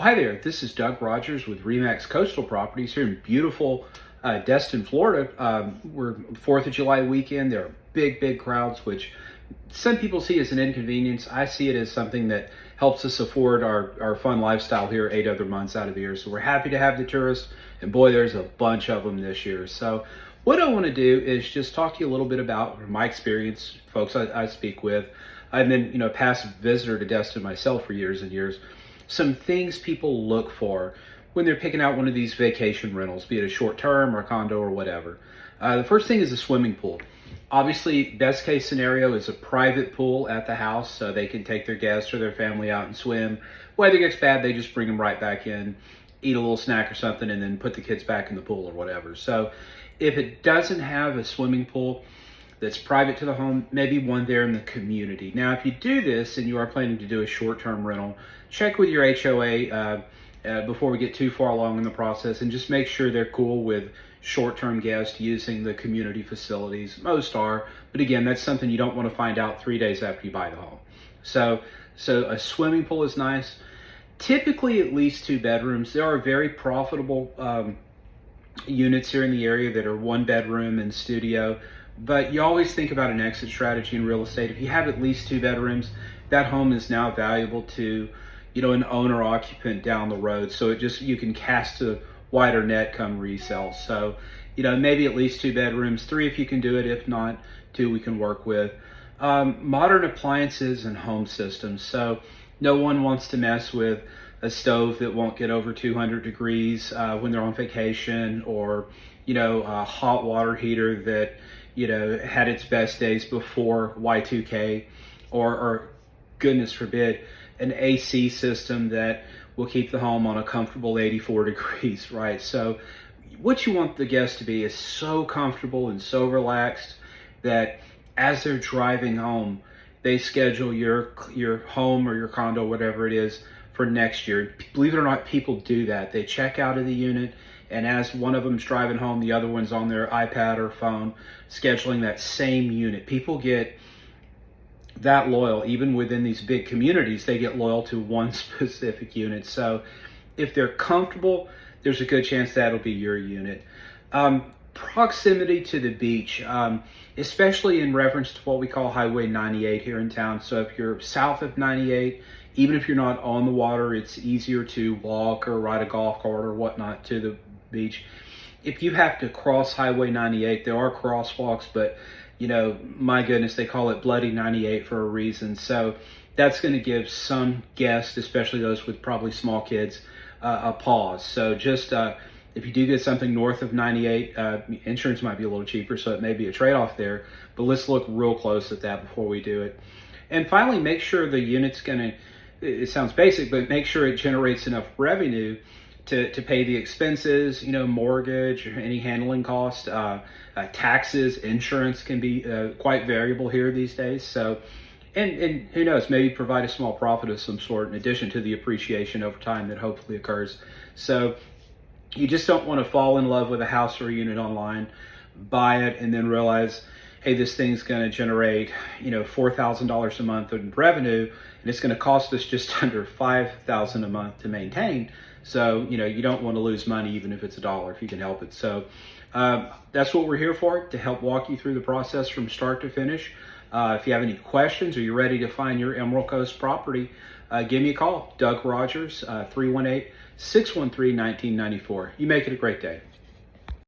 Well, hi there. This is Doug Rogers with Remax Coastal Properties here in beautiful Destin, Florida. We're 4th of July weekend. There are big crowds, which some people see as an inconvenience. I see it as something that helps us afford our fun lifestyle here 8 other months out of the year. So we're happy to have the tourists, and boy, there's a bunch of them this year. So what I want to do is just talk to you a little bit about my experience, folks I speak with. I've been, a past visitor to Destin myself for years and years. Some things people look for when they're picking out one of these vacation rentals, be it a short term or a condo or whatever. The first thing is a swimming pool. Obviously, best case scenario is a private pool at the house so they can take their guests or their family out and swim. Weather gets bad, they just bring them right back in, eat a little snack or something, and then put the kids back in the pool or whatever. So if it doesn't have a swimming pool that's private to the home, maybe one there in the community. Now, if you do this and you are planning to do a short-term rental, check with your HOA before we get too far along in the process, and just make sure they're cool with short-term guests using the community facilities. Most are, but again, that's something you don't want to find out 3 days after you buy the home. So a swimming pool is nice. Typically at least 2 bedrooms. There are very profitable units here in the area that are 1 bedroom and studio. But you always think about an exit strategy in real estate. If you have at least 2 bedrooms, that home is now valuable to, an owner occupant down the road. So you can cast a wider net come resell. So, maybe at least 2 bedrooms, 3 if you can do it. If not, 2 we can work with. Modern appliances and home systems. So no one wants to mess with a stove that won't get over 200 degrees when they're on vacation, or, a hot water heater that, had its best days before Y2K, or goodness forbid, an AC system that will keep the home on a comfortable 84 degrees, right? So what you want the guest to be is so comfortable and so relaxed that as they're driving home, they schedule your home or your condo, whatever it is, for next year. Believe it or not, people do that. They check out of the unit, and as one of them's driving home, the other one's on their iPad or phone scheduling that same unit. People get that loyal. Even within these big communities, they get loyal to one specific unit. So if they're comfortable, there's a good chance that'll be your unit. Proximity to the beach, especially in reference to what we call Highway 98 here in town. So if you're south of 98, even if you're not on the water, it's easier to walk or ride a golf cart or whatnot to the beach. If you have to cross Highway 98, there are crosswalks, but my goodness, they call it Bloody 98 for a reason. So that's going to give some guests, especially those with probably small kids, a pause. So just if you do get something north of 98, insurance might be a little cheaper, so it may be a trade-off there. But let's look real close at that before we do it. And finally, make sure the unit's it sounds basic, but make sure it generates enough revenue to pay the expenses, mortgage, or any handling cost, taxes, insurance can be quite variable here these days. So, and who knows, maybe provide a small profit of some sort in addition to the appreciation over time that hopefully occurs. So you just don't want to fall in love with a house or a unit online, buy it, and then realize, hey, this thing's going to generate, $4,000 a month in revenue, and it's going to cost us just under $5,000 a month to maintain. So, you don't want to lose money, even if it's $1, if you can help it. So that's what we're here for, to help walk you through the process from start to finish. If you have any questions or you're ready to find your Emerald Coast property, give me a call. Doug Rogers, 318-613-1994. You make it a great day.